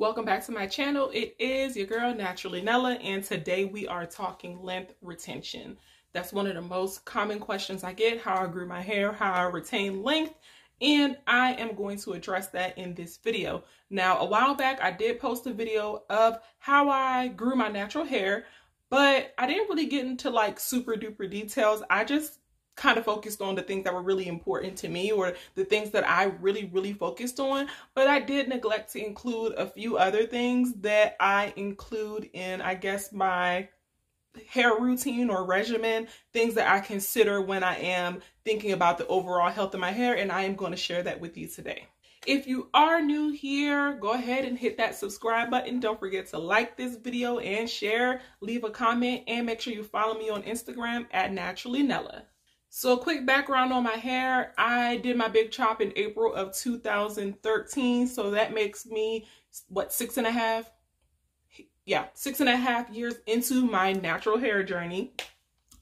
Welcome back to my channel. It is your girl Naturally Nella, and today we are talking length retention. That's one of the most common questions I get: how I grew my hair, how I retain length, and I am going to address that in this video. Now, a while back I did post a video of how I grew my natural hair, but I didn't really get into like super duper details. I just kind of focused on the things that were really important to me, or the things that I really focused on. But I did neglect to include a few other things that I include in, I guess, my hair routine or regimen, things that I consider when I am thinking about the overall health of my hair, and I am going to share that with you today. If you are new here, go ahead and hit that subscribe button. Don't forget to like this video and share, leave a comment, and make sure you follow me on Instagram at Naturally Nella. So a quick background on my hair: I did my big chop in April of 2013. So that makes me, what, 6.5 years into my natural hair journey.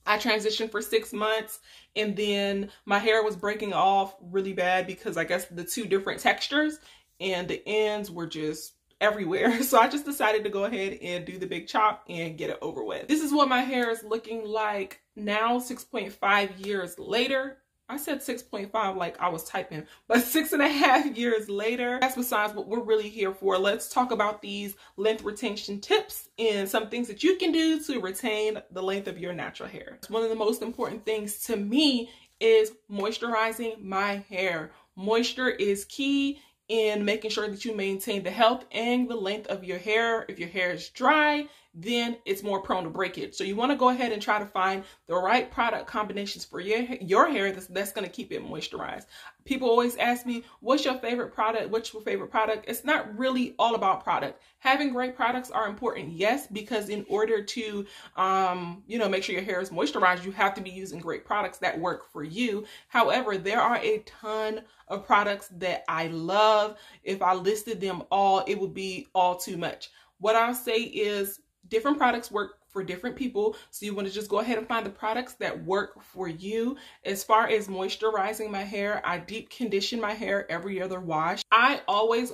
I transitioned for 6 months, and then my hair was breaking off really bad because I guess the two different textures and the ends were just everywhere. So I just decided to go ahead and do the big chop and get it over with. This is what my hair is looking like now, 6.5 years later. I said 6.5 like I was typing, but 6.5 years later. That's besides what we're really here for. Let's talk about these length retention tips and some things that you can do to retain the length of your natural hair. One of the most important things to me is moisturizing my hair. Moisture is key in making sure that you maintain the health and the length of your hair. If your hair is dry, then it's more prone to breakage. So you want to go ahead and try to find the right product combinations for your hair that's going to keep it moisturized. People always ask me, what's your favorite product? What's your favorite product? It's not really all about product. Having great products are important, yes, because in order to, make sure your hair is moisturized, you have to be using great products that work for you. However, there are a ton of products that I love. If I listed them all, it would be all too much. What I'll say is different products work for different people. So you want to just go ahead and find the products that work for you. As far as moisturizing my hair, I deep condition my hair every other wash. I always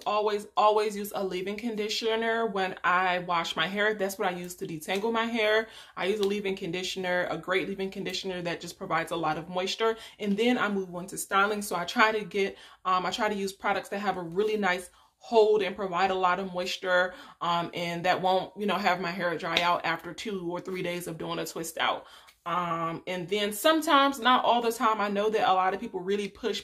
use a leave-in conditioner when I wash my hair. That's what I use to detangle my hair. I use a leave-in conditioner, a great leave-in conditioner that just provides a lot of moisture. And then I move on to styling. So I try to use products that have a really nice hold and provide a lot of moisture, and that won't, have my hair dry out after 2 or 3 days of doing a twist out. And then sometimes, not all the time, I know that a lot of people really push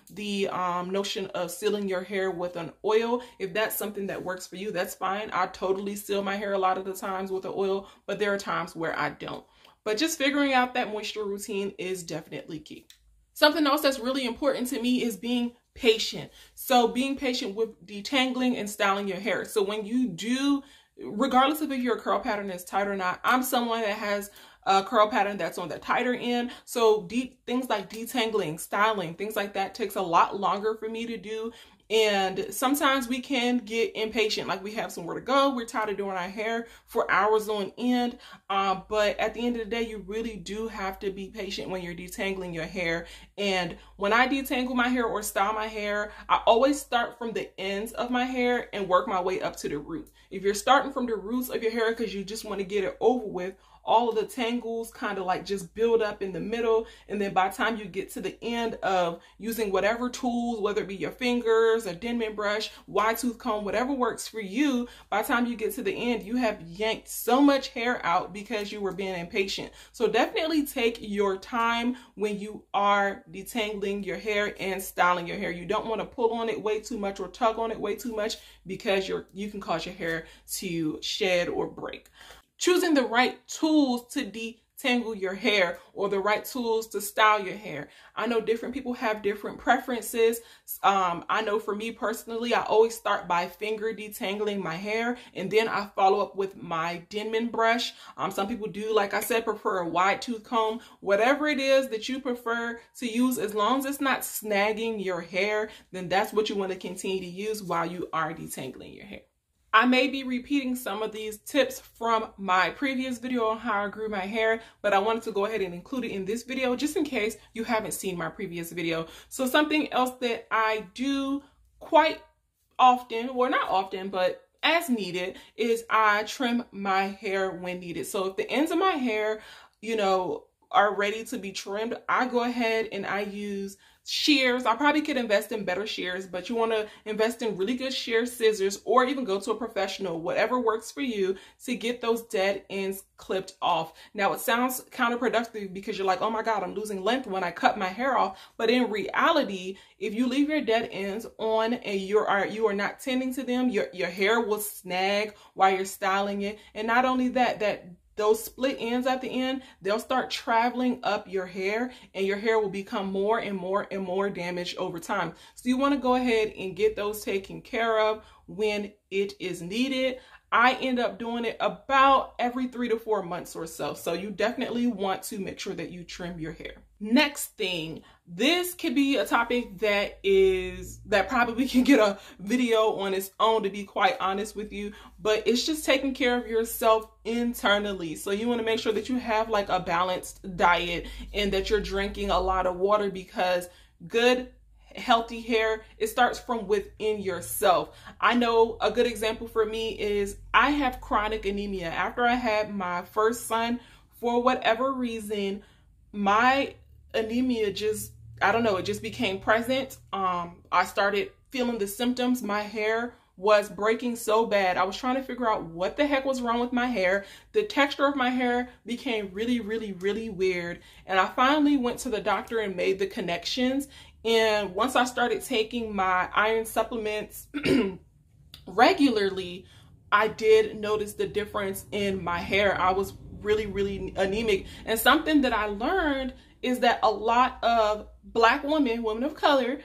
the notion of sealing your hair with an oil. If that's something that works for you, that's fine. I totally seal my hair a lot of the times with an oil, but there are times where I don't. But just figuring out that moisture routine is definitely key. Something else that's really important to me is being patient. So being patient with detangling and styling your hair. So when you do, regardless of if your curl pattern is tight or not, I'm someone that has a curl pattern that's on the tighter end. So things like detangling, styling, things like that takes a lot longer for me to do. And sometimes we can get impatient, like we have somewhere to go, we're tired of doing our hair for hours on end. But at the end of the day, you really do have to be patient when you're detangling your hair. And when I detangle my hair or style my hair, I always start from the ends of my hair and work my way up to the root. If you're starting from the roots of your hair because you just want to get it over with, all of the tangles kind of like just build up in the middle. And then by the time you get to the end of using whatever tools, whether it be your fingers, a Denman brush, wide tooth comb, whatever works for you, by the time you get to the end, you have yanked so much hair out because you were being impatient. So definitely take your time when you are detangling your hair and styling your hair. You don't want to pull on it way too much or tug on it way too much, because you can cause your hair to shed or break. Choosing the right tools to detangle your hair, or the right tools to style your hair. I know different people have different preferences. I know for me personally, I always start by finger detangling my hair, and then I follow up with my Denman brush. Some people do, like I said, prefer a wide tooth comb. Whatever it is that you prefer to use, as long as it's not snagging your hair, then that's what you want to continue to use while you are detangling your hair. I may be repeating some of these tips from my previous video on how I grew my hair, but I wanted to go ahead and include it in this video just in case you haven't seen my previous video. So something else that I do quite often, well, not often, but as needed, is I trim my hair when needed. So if the ends of my hair, you know, are ready to be trimmed, I go ahead and I use shears. I probably could invest in better shears, but you want to invest in really good shear scissors, or even go to a professional, whatever works for you, to get those dead ends clipped off. Now, it sounds counterproductive because you're like, oh my God, I'm losing length when I cut my hair off. But in reality, if you leave your dead ends on and you are not tending to them, your hair will snag while you're styling it. And not only that, those split ends at the end, they'll start traveling up your hair, and your hair will become more and more and more damaged over time. So you want to go ahead and get those taken care of when it is needed. I end up doing it about every 3 to 4 months or so. So you definitely want to make sure that you trim your hair. Next thing, this could be a topic that probably can get a video on its own, to be quite honest with you, but it's just taking care of yourself internally. So you want to make sure that you have like a balanced diet and that you're drinking a lot of water, because good healthy hair, it starts from within yourself. I know a good example for me is I have chronic anemia. After I had my first son, for whatever reason, my anemia just, I don't know, it just became present. I started feeling the symptoms. My hair was breaking so bad. I was trying to figure out what the heck was wrong with my hair. The texture of my hair became really, really, really weird. And I finally went to the doctor and made the connections. And once I started taking my iron supplements regularly, I did notice the difference in my hair. I was really, really anemic. And something that I learned is that a lot of Black women of color,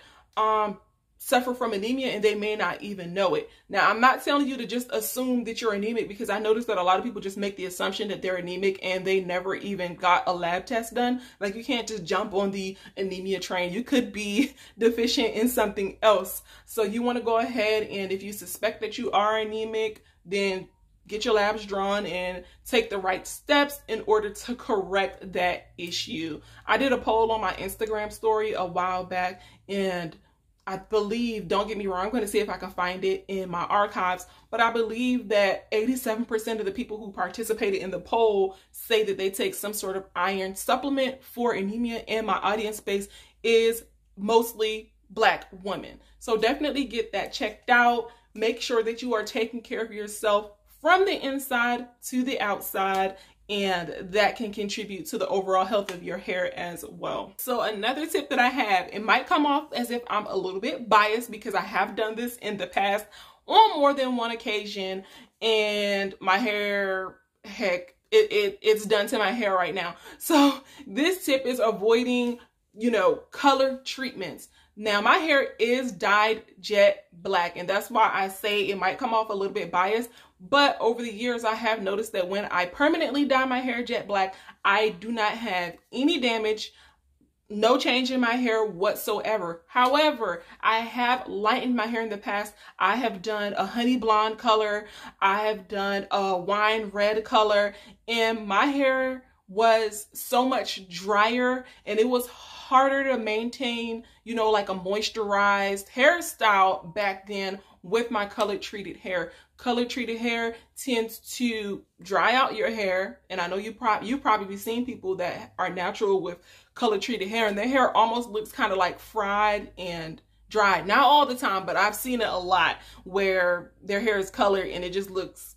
suffer from anemia, and they may not even know it. Now, I'm not telling you to just assume that you're anemic, because I noticed that a lot of people just make the assumption that they're anemic and they never even got a lab test done. Like, you can't just jump on the anemia train. You could be deficient in something else. So you want to go ahead, and if you suspect that you are anemic, then get your labs drawn and take the right steps in order to correct that issue. I did a poll on my Instagram story a while back, and I believe, don't get me wrong, I'm going to see if I can find it in my archives, but I believe that 87% of the people who participated in the poll say that they take some sort of iron supplement for anemia, and my audience base is mostly Black women. So definitely get that checked out. Make sure that you are taking care of yourself from the inside to the outside, and that can contribute to the overall health of your hair as well. So another tip that I have, it might come off as if I'm a little bit biased, because I have done this in the past on more than one occasion, and my hair, heck, it's done to my hair right now. So this tip is avoiding, color treatments. Now, my hair is dyed jet black, and that's why I say it might come off a little bit biased. But over the years, I have noticed that when I permanently dye my hair jet black, I do not have any damage, no change in my hair whatsoever. However, I have lightened my hair in the past. I have done a honey blonde color. I have done a wine red color, and my hair was so much drier, and it was harder to maintain, like a moisturized hairstyle back then with my color treated hair. Color treated hair tends to dry out your hair, and I know you've probably seen people that are natural with color treated hair, and their hair almost looks kind of like fried and dried. Not all the time, but I've seen it a lot where their hair is colored and it just looks,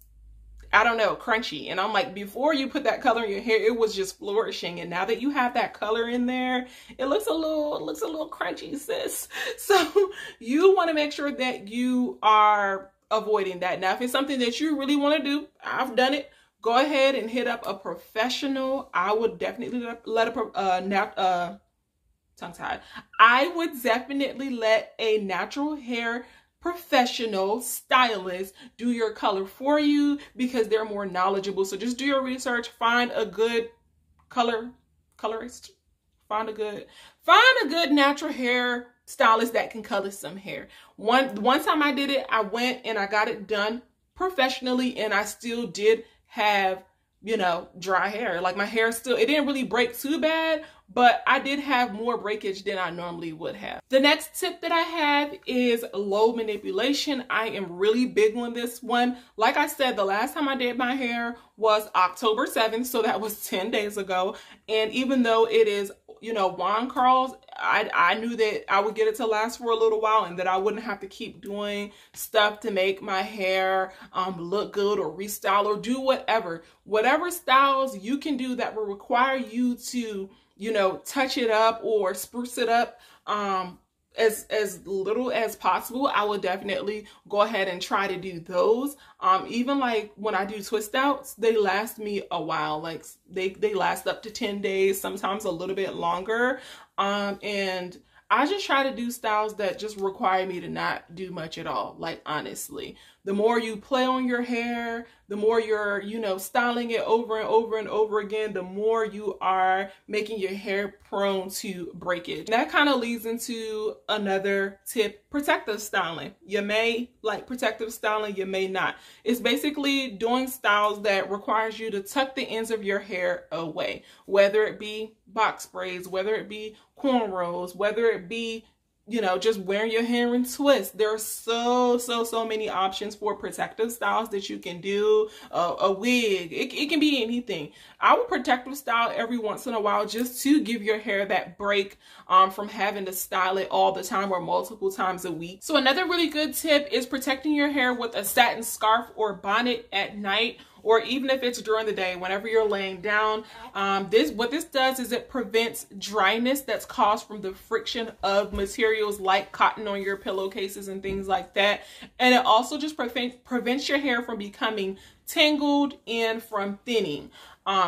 I don't know, crunchy. And I'm like, before you put that color in your hair, it was just flourishing. And now that you have that color in there, it looks a little crunchy, sis. So you want to make sure that you are avoiding that. Now, if it's something that you really want to do, I've done it. Go ahead and hit up a professional. I would definitely I would definitely let a natural hair professional stylist do your color for you, because they're more knowledgeable. So just do your research, find a good colorist, find a good natural hair stylist that can color some hair. One time I did it, I went and I got it done professionally, and I still did have you know, dry hair. Like my hair still, it didn't really break too bad, but I did have more breakage than I normally would have. The next tip that I have is low manipulation. I am really big on this one. Like I said, the last time I did my hair was October 7th, so that was 10 days ago. And even though it is, you know, wand curls, I knew that I would get it to last for a little while and that I wouldn't have to keep doing stuff to make my hair look good or restyle or do whatever styles you can do that will require you to, you know, touch it up or spruce it up as little as possible. I will definitely go ahead and try to do those. Even like when I do twist outs, they last me a while. Like they last up to 10 days, sometimes a little bit longer. And I just try to do styles that just require me to not do much at all. Like, honestly, the more you play on your hair, the more you're, you know, styling it over and over and over again, the more you are making your hair prone to breakage. That kind of leads into another tip, protective styling. You may like protective styling, you may not. It's basically doing styles that requires you to tuck the ends of your hair away, whether it be box braids, whether it be cornrows, whether it be, you know, just wearing your hair in twists. There are so many options for protective styles that you can do. A wig, it can be anything. I would protective style every once in a while just to give your hair that break from having to style it all the time or multiple times a week. So another really good tip is protecting your hair with a satin scarf or bonnet at night, or even if it's during the day, whenever you're laying down. What this does is it prevents dryness that's caused from the friction of materials like cotton on your pillowcases and things like that. And it also just prevents your hair from becoming tangled and from thinning.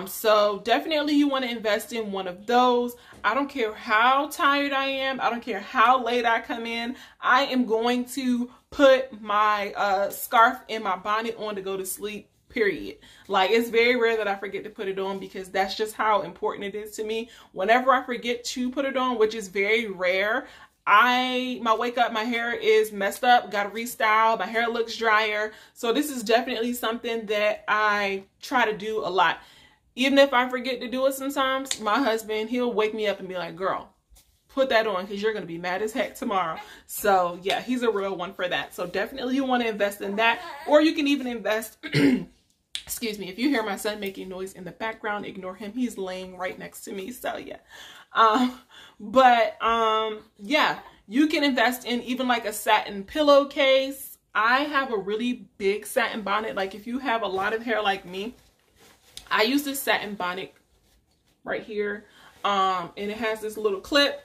So definitely you want to invest in one of those. I don't care how tired I am. I don't care how late I come in. I am going to put my scarf and my bonnet on to go to sleep. Period. Like, it's very rare that I forget to put it on because that's just how important it is to me. Whenever I forget to put it on, which is very rare, my wake up, my hair is messed up, got to restyle, my hair looks drier. So this is definitely something that I try to do a lot. Even if I forget to do it sometimes, my husband, he'll wake me up and be like, girl, put that on because you're going to be mad as heck tomorrow. So yeah, he's a real one for that. So definitely you want to invest in that, or you can even invest excuse me, if you hear my son making noise in the background, ignore him. He's laying right next to me. So yeah. Yeah, you can invest in even like a satin pillowcase. I have a really big satin bonnet. Like if you have a lot of hair like me, I use this satin bonnet right here. And it has this little clip,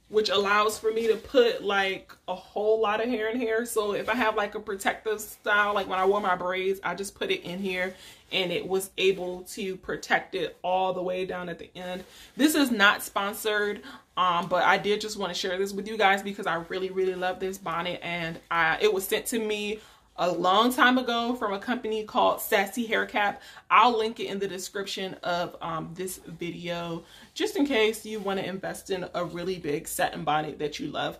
which allows for me to put like a whole lot of hair in here. So if I have like a protective style, like when I wore my braids, I just put it in here and it was able to protect it all the way down at the end. This is not sponsored, but I did just want to share this with you guys because I really love this bonnet, and it was sent to me a long time ago from a company called Sassy Hair Cap. I'll link it in the description of this video just in case you want to invest in a really big satin bonnet that you love.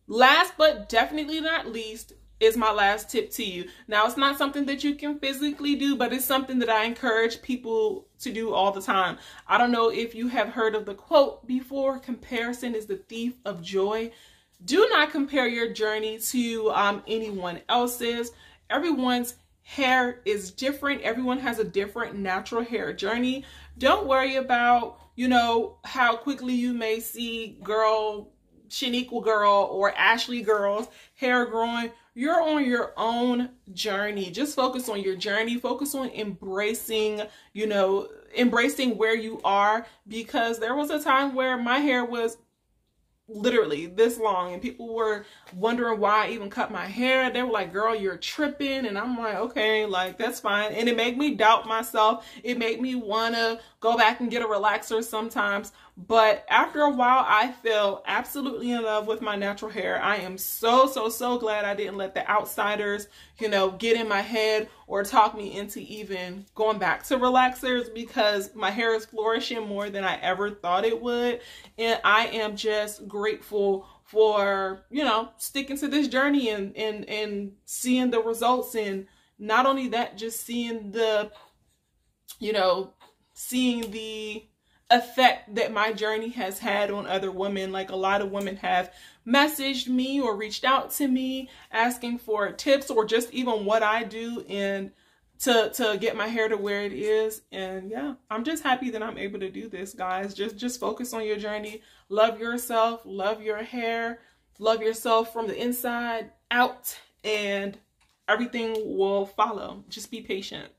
Last but definitely not least is my last tip to you. Now, it's not something that you can physically do, but it's something that I encourage people to do all the time. I don't know if you have heard of the quote before, comparison is the thief of joy. Do not compare your journey to anyone else's. Everyone's hair is different. Everyone has a different natural hair journey. Don't worry about, you know, how quickly you may see Shaniqua girl or Ashley girl's hair growing. You're on your own journey. Just focus on your journey. Focus on embracing, you know, embracing where you are, because there was a time where my hair was literally this long and people were wondering why I even cut my hair. They were like, girl, you're tripping. And I'm like, okay, like that's fine. And it made me doubt myself. It made me want to go back and get a relaxer sometimes. But after a while, I fell absolutely in love with my natural hair. I am so glad I didn't let the outsiders, you know, get in my head or talk me into even going back to relaxers, because my hair is flourishing more than I ever thought it would. And I am just grateful for, you know, sticking to this journey and seeing the results and not only that, just seeing the, you know, seeing the effect that my journey has had on other women. Like, a lot of women have messaged me or reached out to me asking for tips or just even what I do and to get my hair to where it is. And yeah, I'm just happy that I'm able to do this, guys. Just focus on your journey. Love yourself, love your hair, love yourself from the inside out, and everything will follow. Just be patient.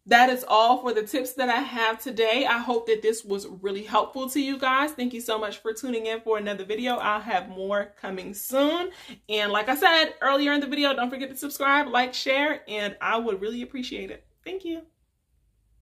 That is all for the tips that I have today. I hope that this was really helpful to you guys. Thank you so much for tuning in for another video. I'll have more coming soon. And like I said earlier in the video, don't forget to subscribe, like, share, and I would really appreciate it. Thank you.